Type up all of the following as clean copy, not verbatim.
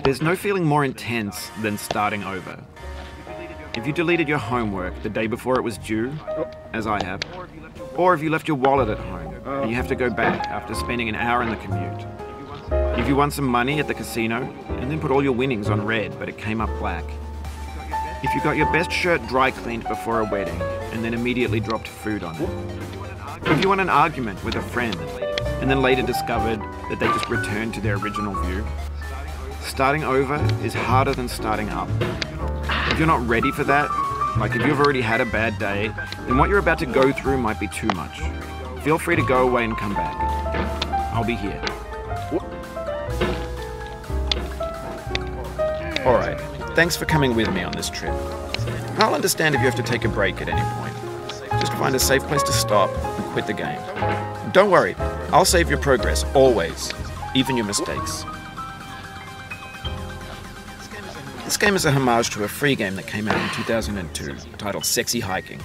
There's no feeling more intense than starting over. If you deleted your homework the day before it was due, as I have, or if you left your wallet at home and you have to go back after spending an hour in the commute. If you won some money at the casino and then put all your winnings on red but it came up black. If you got your best shirt dry cleaned before a wedding and then immediately dropped food on it. If you won an argument with a friend and then later discovered that they just returned to their original view. Starting over is harder than starting up. If you're not ready for that, like if you've already had a bad day, then what you're about to go through might be too much. Feel free to go away and come back. I'll be here. Alright, thanks for coming with me on this trip. I'll understand if you have to take a break at any point. Just find a safe place to stop and quit the game. Don't worry, I'll save your progress, always, even your mistakes. This game is a homage to a free game that came out in 2002, titled Sexy Hiking.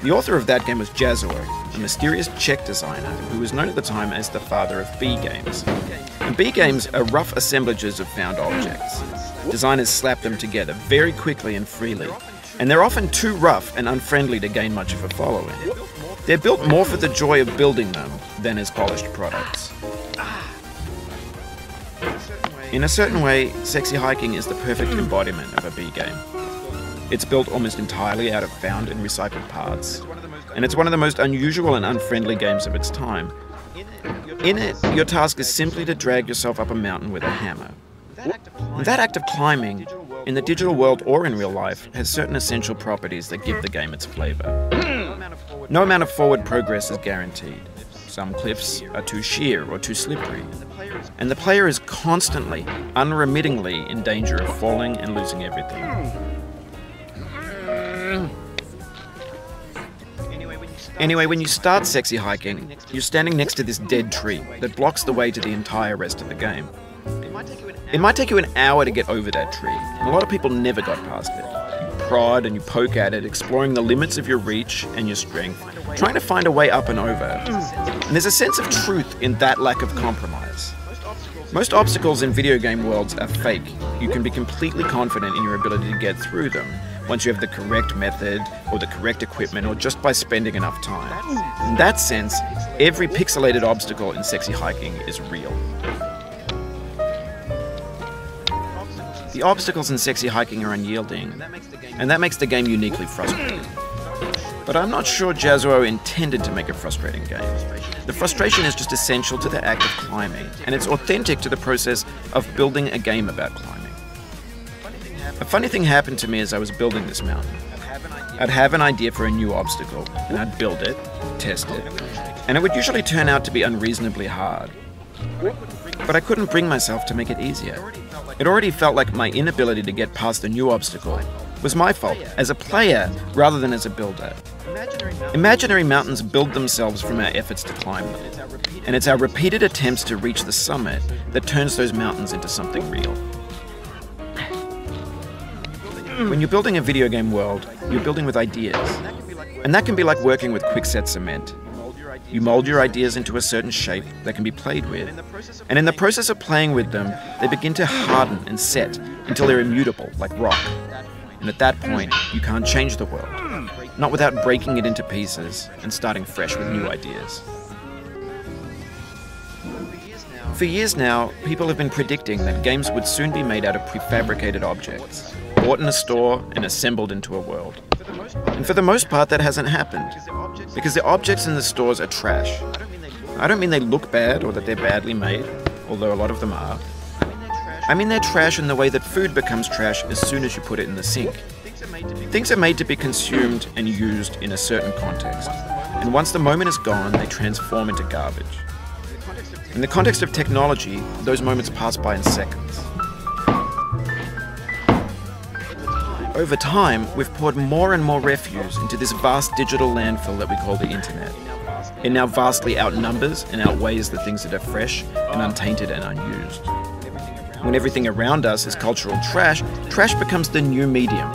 The author of that game was Jazuo, a mysterious Czech designer who was known at the time as the father of B games. And B games are rough assemblages of found objects. Designers slap them together very quickly and freely, and they're often too rough and unfriendly to gain much of a following. They're built more for the joy of building them than as polished products. In a certain way, Sexy Hiking is the perfect embodiment of a B game. It's built almost entirely out of found and recycled parts, and it's one of the most unusual and unfriendly games of its time. In it, your task is simply to drag yourself up a mountain with a hammer. And that act of climbing, in the digital world or in real life, has certain essential properties that give the game its flavor. No amount of forward progress is guaranteed. Some cliffs are too sheer or too slippery, and the player is constantly, unremittingly in danger of falling and losing everything. Anyway, when you start Sexy Hiking, you're standing next to this dead tree that blocks the way to the entire rest of the game. It might take you an hour to get over that tree, and a lot of people never got past it. You prod and you poke at it, exploring the limits of your reach and your strength, trying to find a way up and over. And there's a sense of truth in that lack of compromise. Most obstacles in video game worlds are fake. You can be completely confident in your ability to get through them once you have the correct method or the correct equipment or just by spending enough time. In that sense, every pixelated obstacle in Sexy Hiking is real. The obstacles in Sexy Hiking are unyielding, and that makes the game uniquely frustrating. But I'm not sure Jazuo intended to make a frustrating game. The frustration is just essential to the act of climbing, and it's authentic to the process of building a game about climbing. A funny thing happened to me as I was building this mountain. I'd have an idea for a new obstacle, and I'd build it, test it, and it would usually turn out to be unreasonably hard. But I couldn't bring myself to make it easier. It already felt like my inability to get past the new obstacle was my fault, as a player rather than as a builder. Imaginary mountains build themselves from our efforts to climb them, and it's our repeated attempts to reach the summit that turns those mountains into something real. When you're building a video game world, you're building with ideas, and that can be like working with quickset cement. You mold your ideas into a certain shape that can be played with, and in the process of playing with them, they begin to harden and set until they're immutable, like rock. And at that point, you can't change the world, not without breaking it into pieces and starting fresh with new ideas. For years now, people have been predicting that games would soon be made out of prefabricated objects, bought in a store and assembled into a world. And for the most part, that hasn't happened, because the objects in the stores are trash. I don't mean they look bad or that they're badly made, although a lot of them are. I mean they're trash in the way that food becomes trash as soon as you put it in the sink. Things are made to be consumed and used in a certain context, and once the moment is gone, they transform into garbage. In the context of technology, those moments pass by in seconds. Over time, we've poured more and more refuse into this vast digital landfill that we call the internet. It now vastly outnumbers and outweighs the things that are fresh and untainted and unused. When everything around us is cultural trash, trash becomes the new medium,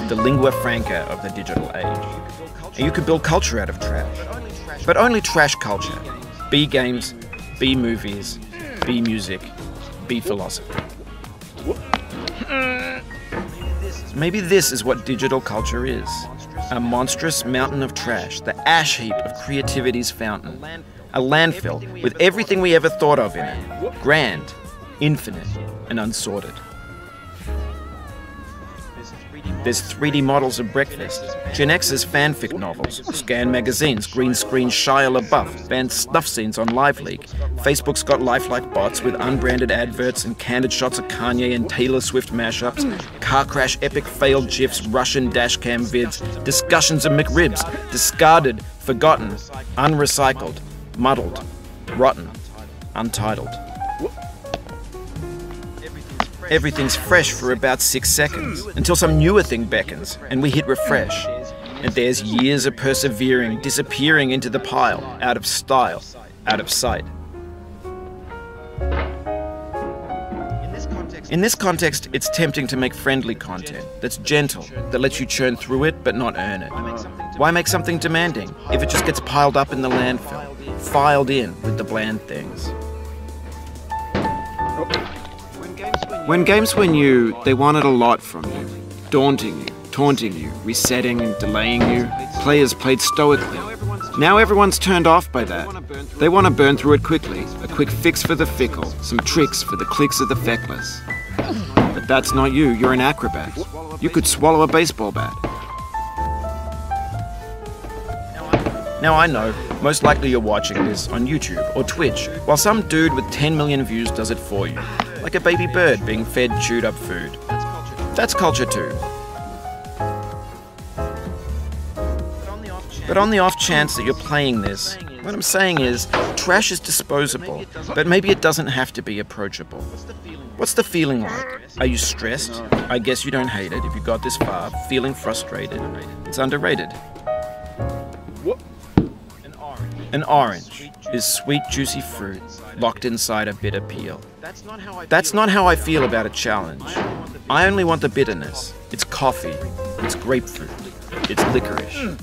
the lingua franca of the digital age. And you can build culture out of trash. But only trash culture. Be games, be movies, be music, be philosophy. Maybe this is what digital culture is. A monstrous mountain of trash, the ash heap of creativity's fountain. A landfill with everything we ever thought of in it. Grand, infinite, and unsorted. There's 3D models of breakfast, Gen X's fanfic novels, scan magazines, green screen Shia LaBeouf, banned snuff scenes on LiveLeak. Facebook's got lifelike bots with unbranded adverts and candid shots of Kanye and Taylor Swift mashups, car crash epic failed GIFs, Russian dashcam vids, discussions of McRibs, discarded, forgotten, unrecycled, muddled, rotten, untitled. Everything's fresh for about 6 seconds, until some newer thing beckons, and we hit refresh. And there's years of persevering, disappearing into the pile, out of style, out of sight. In this context, it's tempting to make friendly content that's gentle, that lets you churn through it but not earn it. Why make something demanding if it just gets piled up in the landfill, filed in with the bland things? When games were new, they wanted a lot from you. Daunting you, taunting you, resetting and delaying you. Players played stoically. Now everyone's turned off by that. They want to burn through it quickly. A quick fix for the fickle. Some tricks for the clicks of the feckless. But that's not you. You're an acrobat. You could swallow a baseball bat. Now I know, most likely you're watching this on YouTube or Twitch, while some dude with 10 million views does it for you. Like a baby bird being fed chewed up food. That's culture too. But on the off chance that you're playing this, what I'm saying is, trash is disposable, but maybe it doesn't have to be approachable. What's the feeling like? Are you stressed? I guess you don't hate it if you got this far, feeling frustrated. It's underrated. An orange is sweet, juicy fruit locked inside a bitter peel. That's not how I feel about a challenge. I only want the bitterness. It's coffee. It's grapefruit. It's licorice.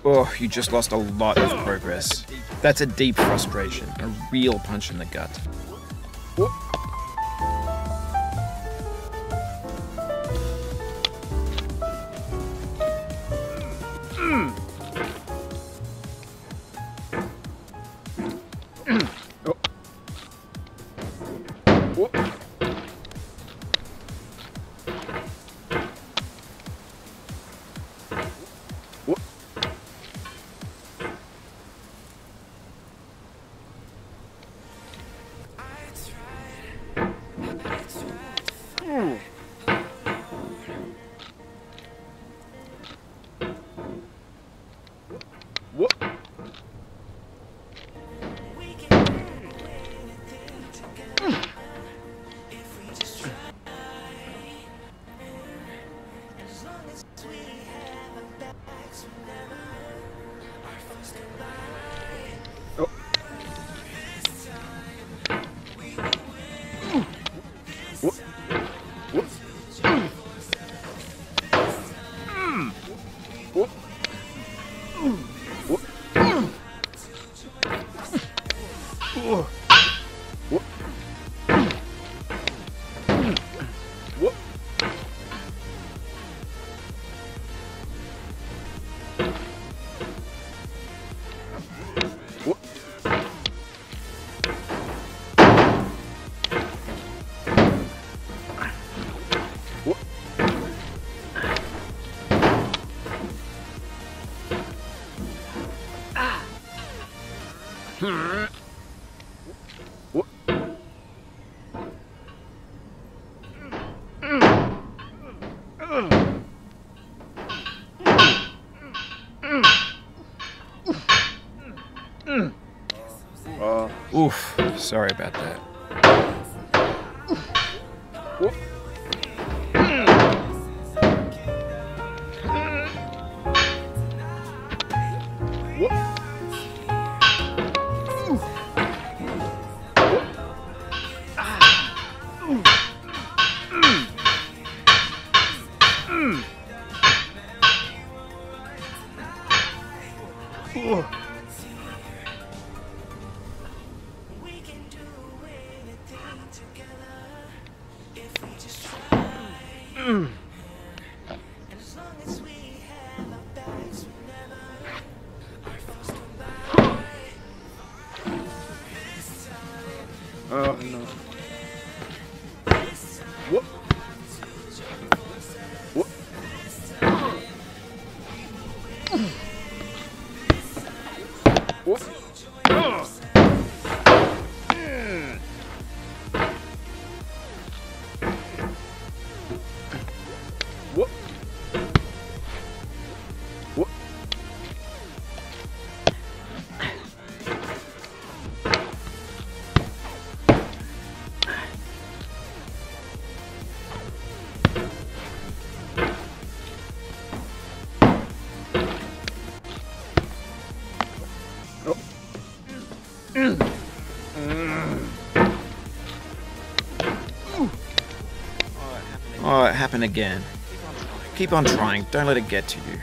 Oh, you just lost a lot of progress. That's a deep frustration, a real punch in the gut. Oof, sorry about that. Oh no. What? What? What? What? What? Oh, it happened again. Keep on trying, don't let it get to you.